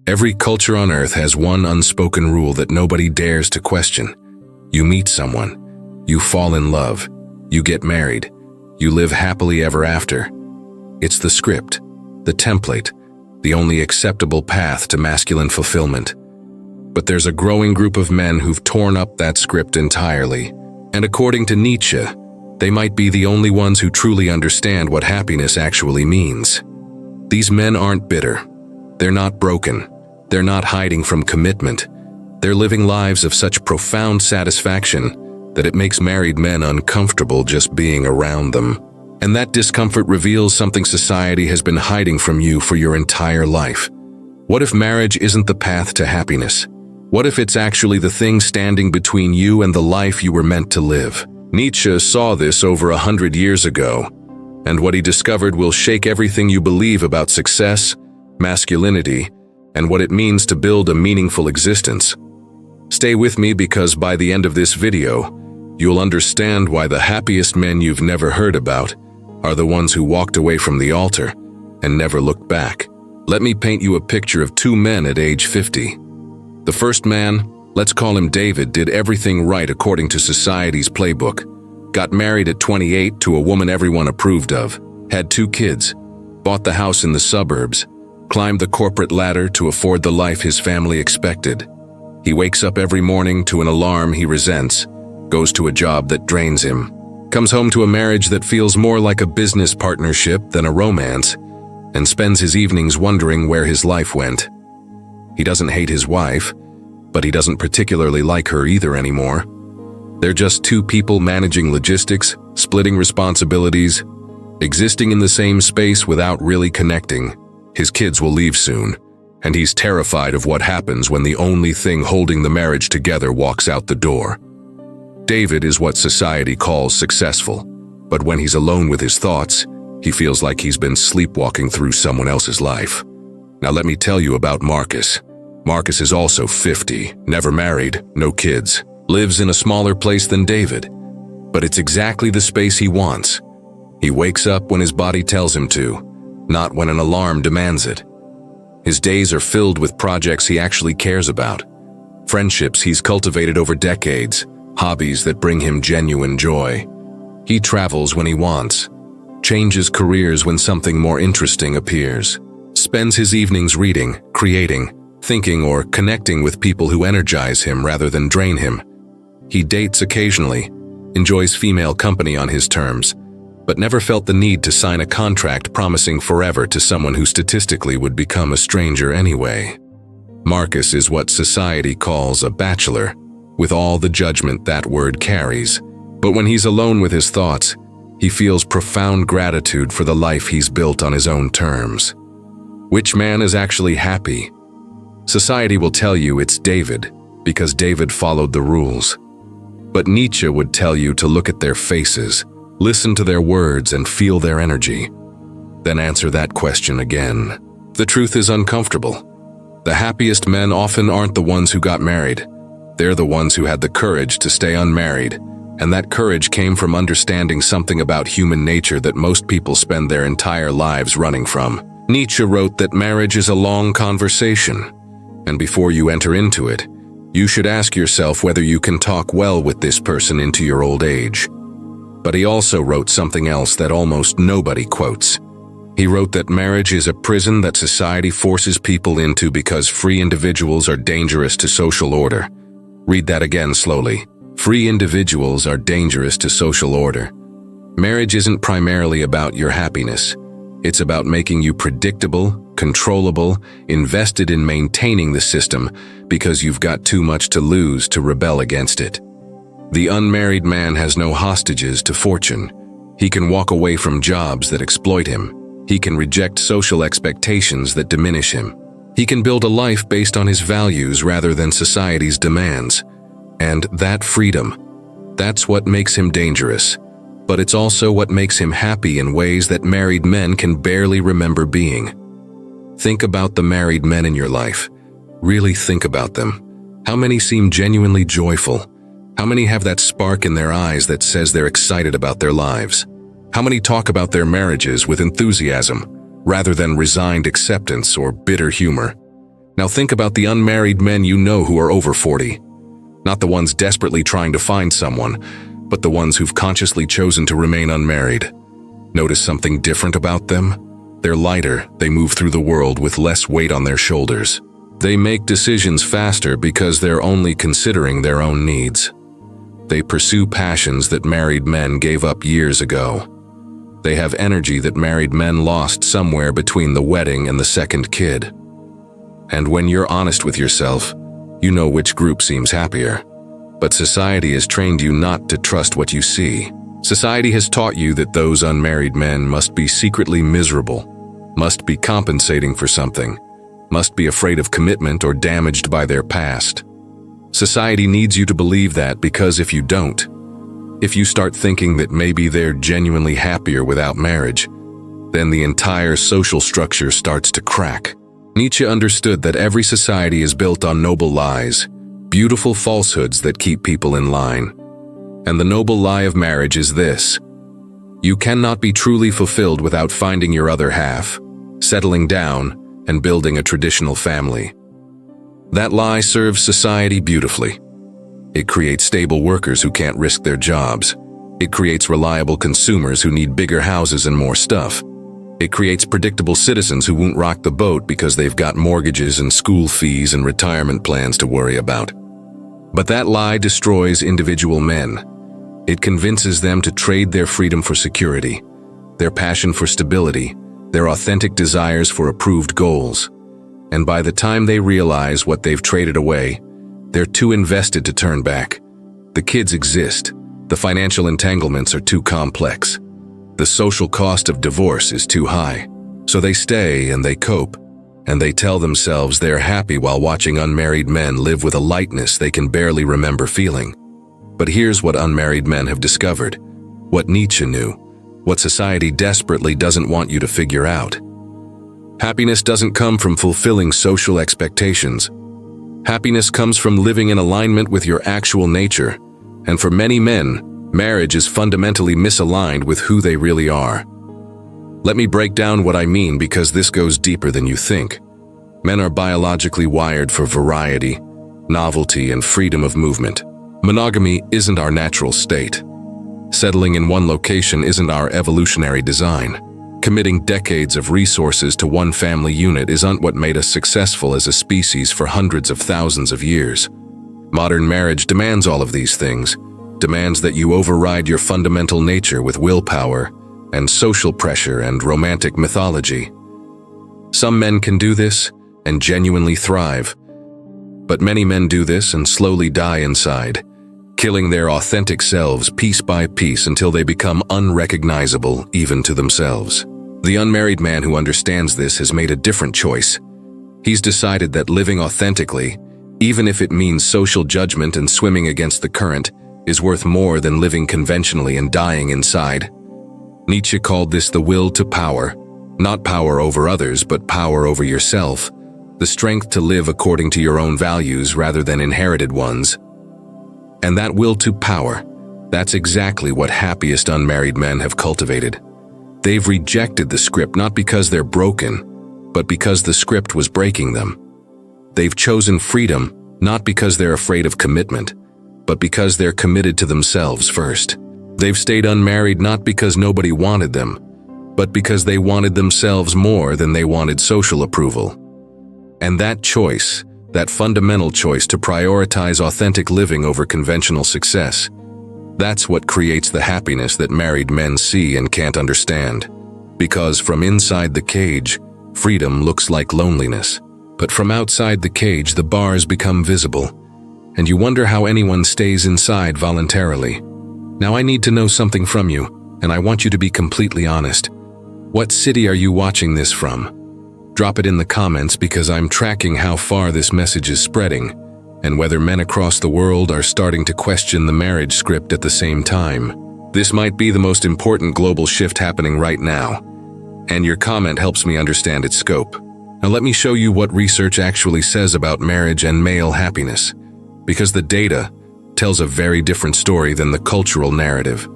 Every culture on earth has one unspoken rule that nobody dares to question. You meet someone, you fall in love, you get married, you live happily ever after. It's the script, the template, the only acceptable path to masculine fulfillment. But there's a growing group of men who've torn up that script entirely, and according to Nietzsche, they might be the only ones who truly understand what happiness actually means. These men aren't bitter. They're not broken. They're not hiding from commitment. They're living lives of such profound satisfaction that it makes married men uncomfortable just being around them. And that discomfort reveals something society has been hiding from you for your entire life. What if marriage isn't the path to happiness? What if it's actually the thing standing between you and the life you were meant to live? Nietzsche saw this over 100 years ago, and what he discovered will shake everything you believe about success, masculinity, and what it means to build a meaningful existence. Stay with me because by the end of this video, you'll understand why the happiest men you've never heard about are the ones who walked away from the altar and never looked back. Let me paint you a picture of two men at age 50. The first man, let's call him David, did everything right according to society's playbook. Got married at 28 to a woman everyone approved of, had 2 kids, bought the house in the suburbs, climbed the corporate ladder to afford the life his family expected. He wakes up every morning to an alarm he resents, goes to a job that drains him, comes home to a marriage that feels more like a business partnership than a romance, and spends his evenings wondering where his life went. He doesn't hate his wife, but he doesn't particularly like her either anymore. They're just 2 people managing logistics, splitting responsibilities, existing in the same space without really connecting. His kids will leave soon, and he's terrified of what happens when the only thing holding the marriage together walks out the door. David is what society calls successful, but when he's alone with his thoughts, he feels like he's been sleepwalking through someone else's life. Now let me tell you about Marcus. Marcus is also 50, never married, no kids, lives in a smaller place than David, but it's exactly the space he wants. He wakes up when his body tells him to, not when an alarm demands it. His days are filled with projects he actually cares about, friendships he's cultivated over decades, hobbies that bring him genuine joy. He travels when he wants, changes careers when something more interesting appears, spends his evenings reading, creating, thinking, or connecting with people who energize him rather than drain him. He dates occasionally, enjoys female company on his terms, but never felt the need to sign a contract promising forever to someone who statistically would become a stranger anyway. Marcus is what society calls a bachelor, with all the judgment that word carries. But when he's alone with his thoughts, he feels profound gratitude for the life he's built on his own terms. Which man is actually happy? Society will tell you it's David, because David followed the rules. But Nietzsche would tell you to look at their faces, listen to their words, and feel their energy. Then answer that question again. The truth is uncomfortable. The happiest men often aren't the ones who got married. They're the ones who had the courage to stay unmarried, and that courage came from understanding something about human nature that most people spend their entire lives running from. Nietzsche wrote that marriage is a long conversation, and before you enter into it, you should ask yourself whether you can talk well with this person into your old age. But he also wrote something else that almost nobody quotes. He wrote that marriage is a prison that society forces people into because free individuals are dangerous to social order. Read that again slowly. Free individuals are dangerous to social order. Marriage isn't primarily about your happiness. It's about making you predictable, controllable, invested in maintaining the system because you've got too much to lose to rebel against it. The unmarried man has no hostages to fortune. He can walk away from jobs that exploit him. He can reject social expectations that diminish him. He can build a life based on his values rather than society's demands. And that freedom, that's what makes him dangerous. But it's also what makes him happy in ways that married men can barely remember being. Think about the married men in your life. Really think about them. How many seem genuinely joyful? How many have that spark in their eyes that says they're excited about their lives? How many talk about their marriages with enthusiasm, rather than resigned acceptance or bitter humor? Now think about the unmarried men you know who are over 40. Not the ones desperately trying to find someone, but the ones who've consciously chosen to remain unmarried. Notice something different about them? They're lighter, they move through the world with less weight on their shoulders. They make decisions faster because they're only considering their own needs. They pursue passions that married men gave up years ago. They have energy that married men lost somewhere between the wedding and the second kid. And when you're honest with yourself, you know which group seems happier. But society has trained you not to trust what you see. Society has taught you that those unmarried men must be secretly miserable, must be compensating for something, must be afraid of commitment or damaged by their past. Society needs you to believe that, because if you don't, if you start thinking that maybe they're genuinely happier without marriage, then the entire social structure starts to crack. Nietzsche understood that every society is built on noble lies, beautiful falsehoods that keep people in line. And the noble lie of marriage is this: you cannot be truly fulfilled without finding your other half, settling down, and building a traditional family. That lie serves society beautifully. It creates stable workers who can't risk their jobs. It creates reliable consumers who need bigger houses and more stuff. It creates predictable citizens who won't rock the boat because they've got mortgages and school fees and retirement plans to worry about. But that lie destroys individual men. It convinces them to trade their freedom for security, their passion for stability, their authentic desires for approved goals. And by the time they realize what they've traded away, they're too invested to turn back. The kids exist. The financial entanglements are too complex. The social cost of divorce is too high. So they stay and they cope, and they tell themselves they're happy while watching unmarried men live with a lightness they can barely remember feeling. But here's what unmarried men have discovered, what Nietzsche knew, what society desperately doesn't want you to figure out. Happiness doesn't come from fulfilling social expectations. Happiness comes from living in alignment with your actual nature, and for many men, marriage is fundamentally misaligned with who they really are. Let me break down what I mean, because this goes deeper than you think. Men are biologically wired for variety, novelty, and freedom of movement. Monogamy isn't our natural state. Settling in one location isn't our evolutionary design. Committing decades of resources to one family unit isn't what made us successful as a species for hundreds of thousands of years. Modern marriage demands all of these things, demands that you override your fundamental nature with willpower and social pressure and romantic mythology. Some men can do this and genuinely thrive, but many men do this and slowly die inside, killing their authentic selves piece by piece until they become unrecognizable even to themselves. The unmarried man who understands this has made a different choice. He's decided that living authentically, even if it means social judgment and swimming against the current, is worth more than living conventionally and dying inside. Nietzsche called this the will to power, not power over others, but power over yourself, the strength to live according to your own values rather than inherited ones. And that will to power, that's exactly what happiest unmarried men have cultivated. They've rejected the script not because they're broken, but because the script was breaking them. They've chosen freedom not because they're afraid of commitment, but because they're committed to themselves first. They've stayed unmarried not because nobody wanted them, but because they wanted themselves more than they wanted social approval. And that choice, that fundamental choice to prioritize authentic living over conventional success, that's what creates the happiness that married men see and can't understand. Because from inside the cage, freedom looks like loneliness. But from outside the cage, the bars become visible, and you wonder how anyone stays inside voluntarily. Now I need to know something from you, and I want you to be completely honest. What city are you watching this from? Drop it in the comments, because I'm tracking how far this message is spreading, and whether men across the world are starting to question the marriage script at the same time. This might be the most important global shift happening right now, and your comment helps me understand its scope. Now let me show you what research actually says about marriage and male happiness, because the data tells a very different story than the cultural narrative.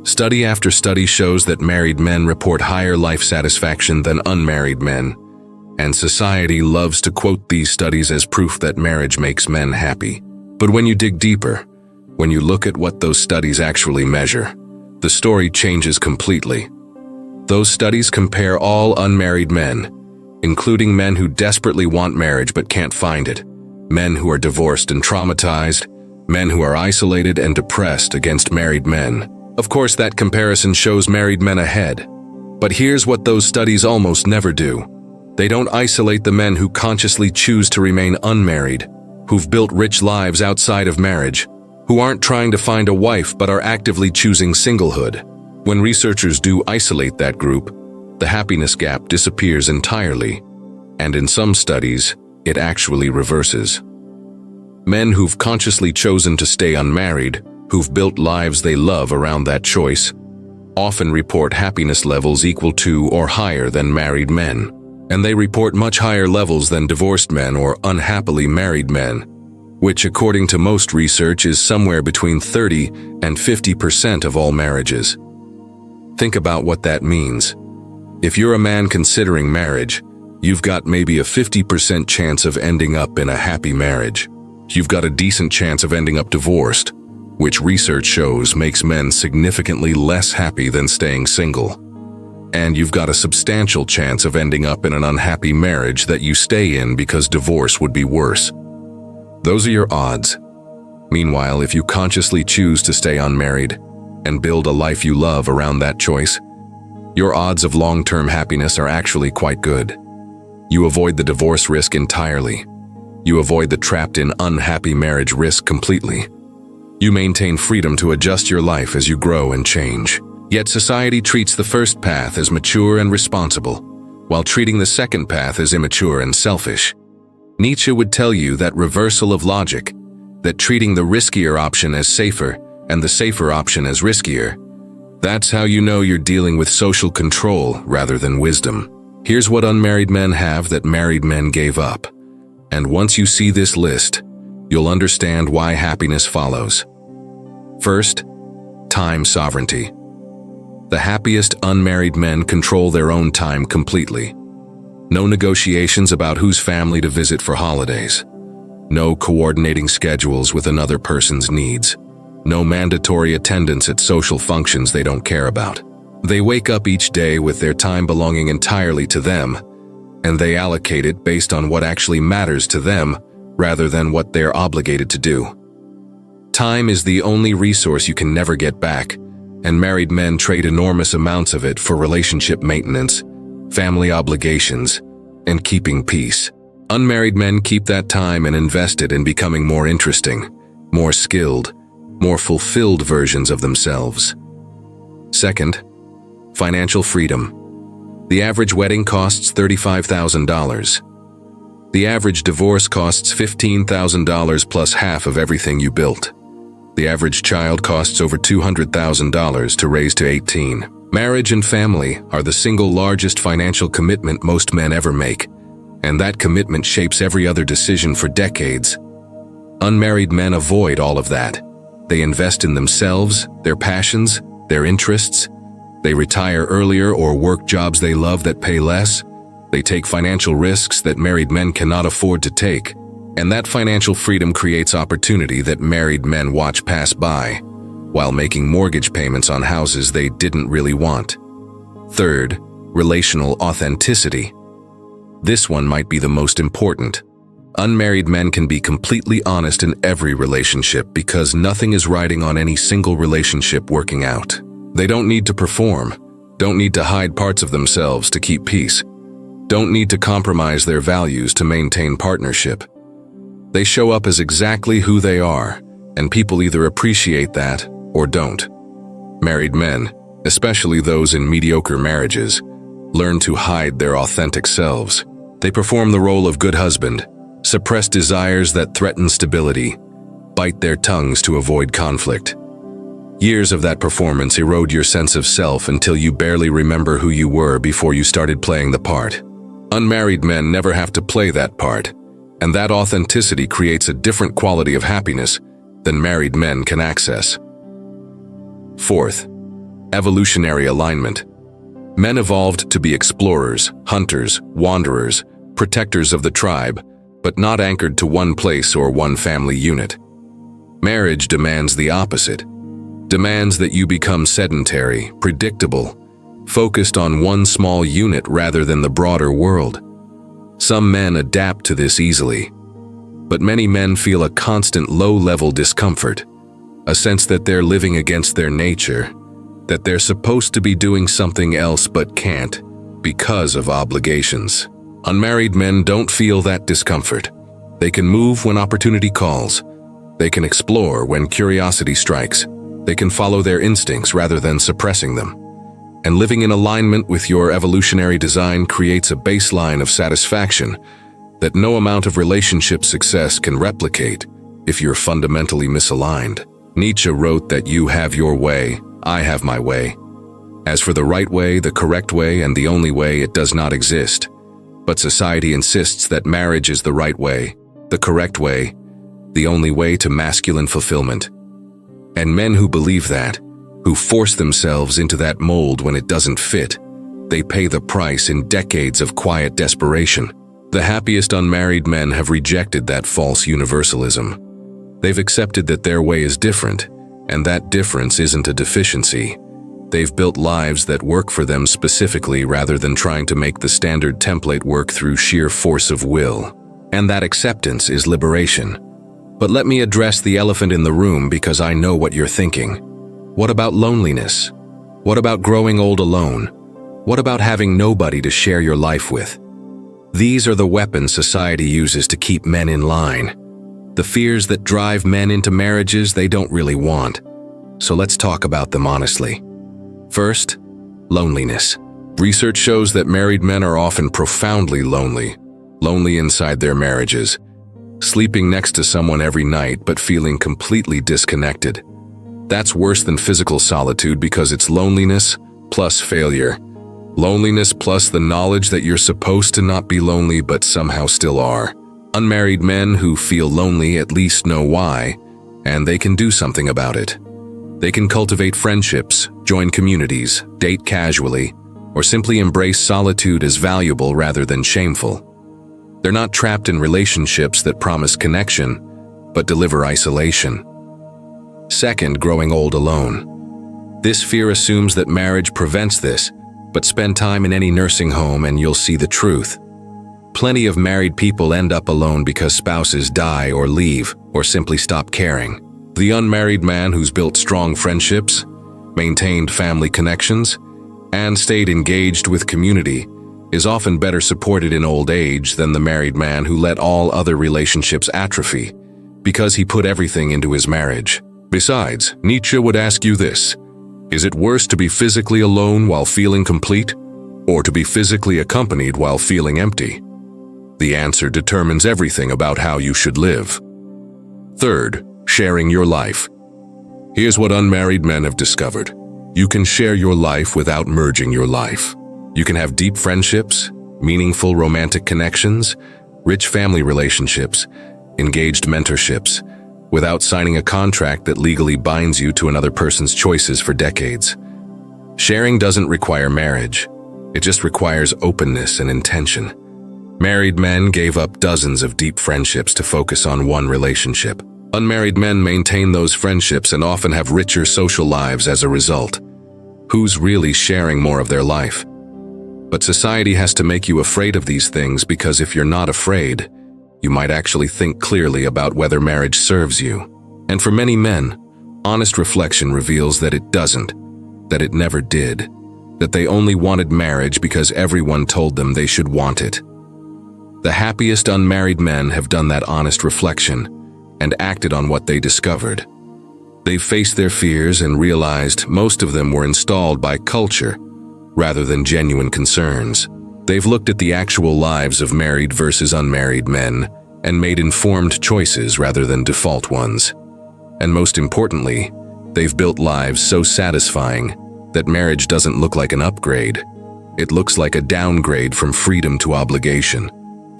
Study after study shows that married men report higher life satisfaction than unmarried men, and society loves to quote these studies as proof that marriage makes men happy. But when you dig deeper, when you look at what those studies actually measure, the story changes completely. Those studies compare all unmarried men, including men who desperately want marriage but can't find it, men who are divorced and traumatized, men who are isolated and depressed, against married men. Of course, that comparison shows married men ahead. But here's what those studies almost never do. They don't isolate the men who consciously choose to remain unmarried, who've built rich lives outside of marriage, who aren't trying to find a wife but are actively choosing singlehood. When researchers do isolate that group, the happiness gap disappears entirely, and in some studies, it actually reverses. Men who've consciously chosen to stay unmarried, who've built lives they love around that choice, often report happiness levels equal to or higher than married men, and they report much higher levels than divorced men or unhappily married men, which according to most research is somewhere between 30 and 50% of all marriages. Think about what that means. If you're a man considering marriage, you've got maybe a 50% chance of ending up in a happy marriage. You've got a decent chance of ending up divorced, which research shows makes men significantly less happy than staying single. And you've got a substantial chance of ending up in an unhappy marriage that you stay in because divorce would be worse. Those are your odds. Meanwhile, if you consciously choose to stay unmarried and build a life you love around that choice, your odds of long-term happiness are actually quite good. You avoid the divorce risk entirely. You avoid the trapped-in unhappy marriage risk completely. You maintain freedom to adjust your life as you grow and change. Yet society treats the first path as mature and responsible, while treating the second path as immature and selfish. Nietzsche would tell you that reversal of logic, that treating the riskier option as safer and the safer option as riskier, that's how you know you're dealing with social control rather than wisdom. Here's what unmarried men have that married men gave up. And once you see this list, you'll understand why happiness follows. First, time sovereignty. The happiest unmarried men control their own time completely. No negotiations about whose family to visit for holidays. No coordinating schedules with another person's needs. No mandatory attendance at social functions they don't care about. They wake up each day with their time belonging entirely to them, and they allocate it based on what actually matters to them rather than what they're obligated to do. Time is the only resource you can never get back, and married men trade enormous amounts of it for relationship maintenance, family obligations, and keeping peace. Unmarried men keep that time and invest it in becoming more interesting, more skilled, more fulfilled versions of themselves. Second, financial freedom. The average wedding costs $35,000. The average divorce costs $15,000 plus half of everything you built. The average child costs over $200,000 to raise to 18. Marriage and family are the single largest financial commitment most men ever make, and that commitment shapes every other decision for decades. Unmarried men avoid all of that. They invest in themselves, their passions, their interests. They retire earlier or work jobs they love that pay less. They take financial risks that married men cannot afford to take. And that financial freedom creates opportunity that married men watch pass by, while making mortgage payments on houses they didn't really want. Third, relational authenticity. This one might be the most important. Unmarried men can be completely honest in every relationship because nothing is riding on any single relationship working out. They don't need to perform, don't need to hide parts of themselves to keep peace, don't need to compromise their values to maintain partnership. They show up as exactly who they are, and people either appreciate that or don't. Married men, especially those in mediocre marriages, learn to hide their authentic selves. They perform the role of good husband, suppress desires that threaten stability, bite their tongues to avoid conflict. Years of that performance erode your sense of self until you barely remember who you were before you started playing the part. Unmarried men never have to play that part, and that authenticity creates a different quality of happiness than married men can access. Fourth, evolutionary alignment. Men evolved to be explorers, hunters, wanderers, protectors of the tribe, but not anchored to one place or one family unit. Marriage demands the opposite, demands that you become sedentary, predictable, focused on one small unit rather than the broader world. Some men adapt to this easily, but many men feel a constant low-level discomfort, a sense that they're living against their nature, that they're supposed to be doing something else but can't because of obligations. Unmarried men don't feel that discomfort. They can move when opportunity calls. They can explore when curiosity strikes. They can follow their instincts rather than suppressing them. And living in alignment with your evolutionary design creates a baseline of satisfaction that no amount of relationship success can replicate if you're fundamentally misaligned. Nietzsche wrote that you have your way, I have my way. As for the right way, the correct way, and the only way, it does not exist. But society insists that marriage is the right way, the correct way, the only way to masculine fulfillment. And men who believe that, who force themselves into that mold when it doesn't fit, they pay the price in decades of quiet desperation. The happiest unmarried men have rejected that false universalism. They've accepted that their way is different, and that difference isn't a deficiency. They've built lives that work for them specifically rather than trying to make the standard template work through sheer force of will. And that acceptance is liberation. But let me address the elephant in the room because I know what you're thinking. What about loneliness? What about growing old alone? What about having nobody to share your life with? These are the weapons society uses to keep men in line. The fears that drive men into marriages they don't really want. So let's talk about them honestly. First, loneliness. Research shows that married men are often profoundly lonely inside their marriages, sleeping next to someone every night but feeling completely disconnected. That's worse than physical solitude because it's loneliness plus failure. Loneliness plus the knowledge that you're supposed to not be lonely but somehow still are. Unmarried men who feel lonely at least know why, and they can do something about it. They can cultivate friendships, join communities, date casually, or simply embrace solitude as valuable rather than shameful. They're not trapped in relationships that promise connection, but deliver isolation. Second, growing old alone. This fear assumes that marriage prevents this, but spend time in any nursing home and you'll see the truth. Plenty of married people end up alone because spouses die or leave, or simply stop caring. The unmarried man who's built strong friendships, maintained family connections, and stayed engaged with community is often better supported in old age than the married man who let all other relationships atrophy because he put everything into his marriage. Besides, Nietzsche would ask you this: is it worse to be physically alone while feeling complete, or to be physically accompanied while feeling empty? The answer determines everything about how you should live. Third, sharing your life. Here's what unmarried men have discovered. You can share your life without merging your life. You can have deep friendships, meaningful romantic connections, rich family relationships, engaged mentorships, without signing a contract that legally binds you to another person's choices for decades. Sharing doesn't require marriage. It just requires openness and intention. Married men gave up dozens of deep friendships to focus on one relationship. Unmarried men maintain those friendships and often have richer social lives as a result. Who's really sharing more of their life? But society has to make you afraid of these things because if you're not afraid, you might actually think clearly about whether marriage serves you. And for many men, honest reflection reveals that it doesn't, that it never did, that they only wanted marriage because everyone told them they should want it. The happiest unmarried men have done that honest reflection and acted on what they discovered. They've faced their fears and realized most of them were installed by culture rather than genuine concerns. They've looked at the actual lives of married versus unmarried men and made informed choices rather than default ones. And most importantly, they've built lives so satisfying that marriage doesn't look like an upgrade. It looks like a downgrade from freedom to obligation,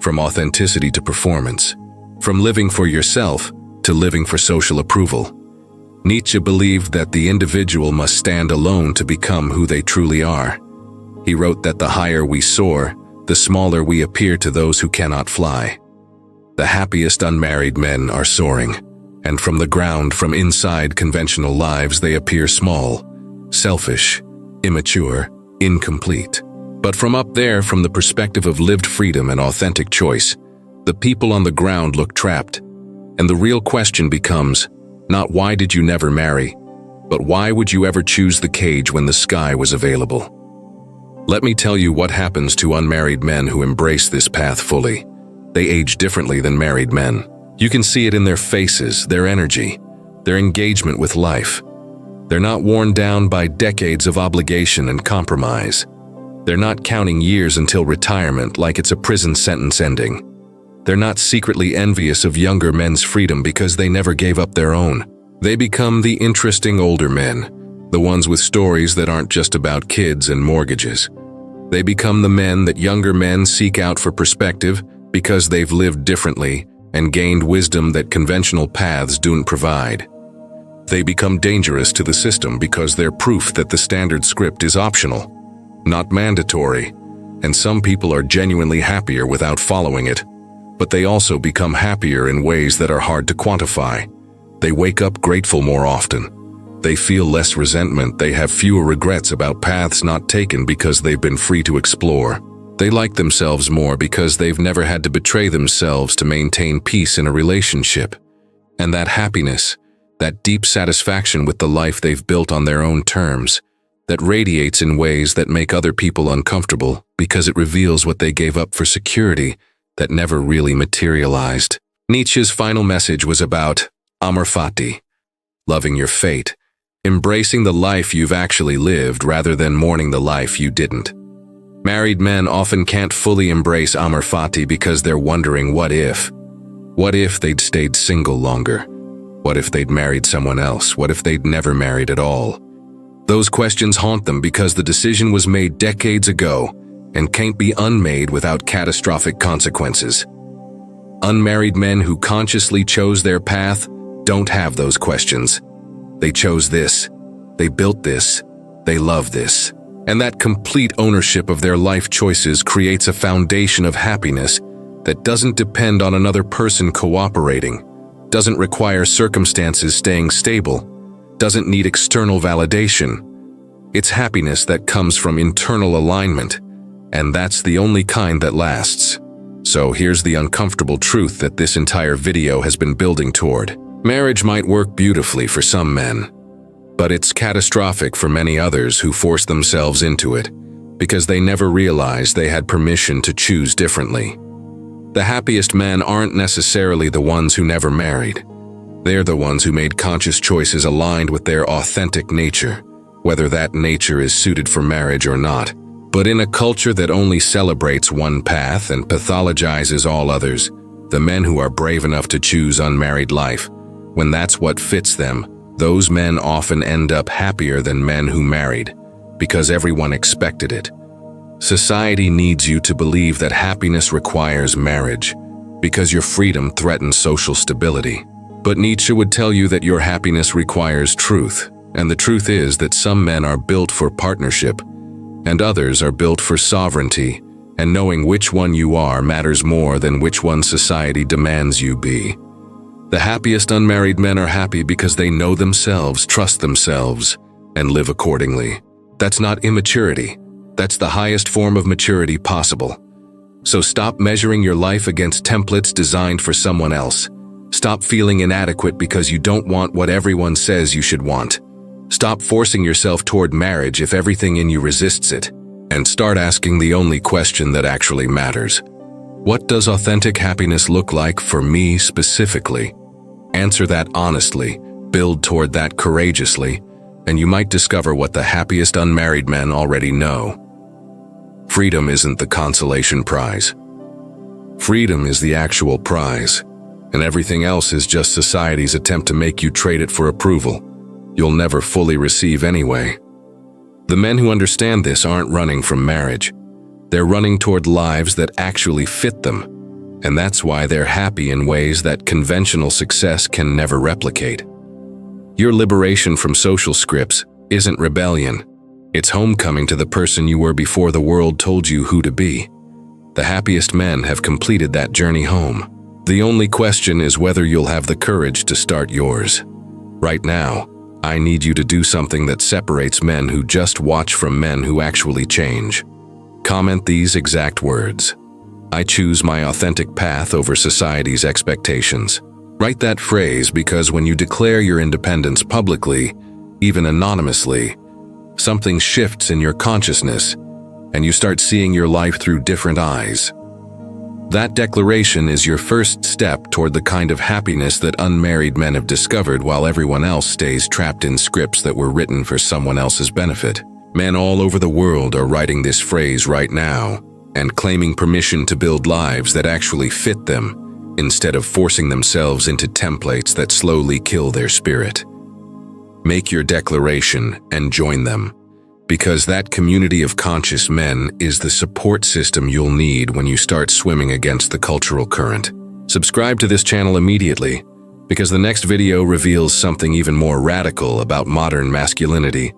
from authenticity to performance, from living for yourself to living for social approval. Nietzsche believed that the individual must stand alone to become who they truly are. He wrote that the higher we soar, the smaller we appear to those who cannot fly. The happiest unmarried men are soaring, and from the ground, from inside conventional lives, they appear small, selfish, immature, incomplete. But from up there, from the perspective of lived freedom and authentic choice, the people on the ground look trapped. And the real question becomes, not why did you never marry, but why would you ever choose the cage when the sky was available? Let me tell you what happens to unmarried men who embrace this path fully. They age differently than married men. You can see it in their faces, their energy, their engagement with life. They're not worn down by decades of obligation and compromise. They're not counting years until retirement like it's a prison sentence ending. They're not secretly envious of younger men's freedom because they never gave up their own. They become the interesting older men, the ones with stories that aren't just about kids and mortgages. They become the men that younger men seek out for perspective because they've lived differently and gained wisdom that conventional paths don't provide. They become dangerous to the system because they're proof that the standard script is optional, not mandatory, and some people are genuinely happier without following it. But they also become happier in ways that are hard to quantify. They wake up grateful more often. They feel less resentment. They have fewer regrets about paths not taken because they've been free to explore. They like themselves more because they've never had to betray themselves to maintain peace in a relationship. And that happiness, that deep satisfaction with the life they've built on their own terms, that radiates in ways that make other people uncomfortable because it reveals what they gave up for security that never really materialized. Nietzsche's final message was about amor fati, loving your fate, embracing the life you've actually lived rather than mourning the life you didn't. Married men often can't fully embrace amor fati because they're wondering what if. What if they'd stayed single longer? What if they'd married someone else? What if they'd never married at all? Those questions haunt them because the decision was made decades ago and can't be unmade without catastrophic consequences. Unmarried men who consciously chose their path don't have those questions. They chose this, they built this, they love this. And that complete ownership of their life choices creates a foundation of happiness that doesn't depend on another person cooperating, doesn't require circumstances staying stable, doesn't need external validation. It's happiness that comes from internal alignment, and that's the only kind that lasts. So here's the uncomfortable truth that this entire video has been building toward. Marriage might work beautifully for some men, but it's catastrophic for many others who force themselves into it because they never realized they had permission to choose differently. The happiest men aren't necessarily the ones who never married. They're the ones who made conscious choices aligned with their authentic nature, whether that nature is suited for marriage or not. But in a culture that only celebrates one path and pathologizes all others, the men who are brave enough to choose unmarried life, when that's what fits them, those men often end up happier than men who married, because everyone expected it. Society needs you to believe that happiness requires marriage, because your freedom threatens social stability. But Nietzsche would tell you that your happiness requires truth, and the truth is that some men are built for partnership, and others are built for sovereignty, and knowing which one you are matters more than which one society demands you be. The happiest unmarried men are happy because they know themselves, trust themselves, and live accordingly. That's not immaturity. That's the highest form of maturity possible. So stop measuring your life against templates designed for someone else. Stop feeling inadequate because you don't want what everyone says you should want. Stop forcing yourself toward marriage if everything in you resists it. And start asking the only question that actually matters. What does authentic happiness look like for me specifically? Answer that honestly, build toward that courageously, and you might discover what the happiest unmarried men already know. Freedom isn't the consolation prize. Freedom is the actual prize, and everything else is just society's attempt to make you trade it for approval you'll never fully receive anyway. The men who understand this aren't running from marriage. They're running toward lives that actually fit them, and that's why they're happy in ways that conventional success can never replicate. Your liberation from social scripts isn't rebellion. It's homecoming to the person you were before the world told you who to be. The happiest men have completed that journey home. The only question is whether you'll have the courage to start yours. Right now, I need you to do something that separates men who just watch from men who actually change. Comment these exact words. I choose my authentic path over society's expectations. Write that phrase because when you declare your independence publicly, even anonymously, something shifts in your consciousness and you start seeing your life through different eyes. That declaration is your first step toward the kind of happiness that unmarried men have discovered while everyone else stays trapped in scripts that were written for someone else's benefit. Men all over the world are writing this phrase right now and claiming permission to build lives that actually fit them instead of forcing themselves into templates that slowly kill their spirit. Make your declaration and join them, because that community of conscious men is the support system you'll need when you start swimming against the cultural current. Subscribe to this channel immediately, because the next video reveals something even more radical about modern masculinity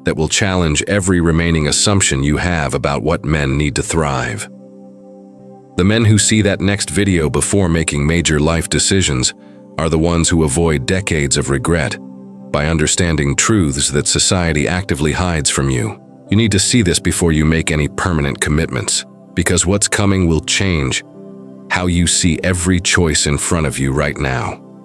that will challenge every remaining assumption you have about what men need to thrive. The men who see that next video before making major life decisions are the ones who avoid decades of regret by understanding truths that society actively hides from you. You need to see this before you make any permanent commitments, because what's coming will change how you see every choice in front of you right now.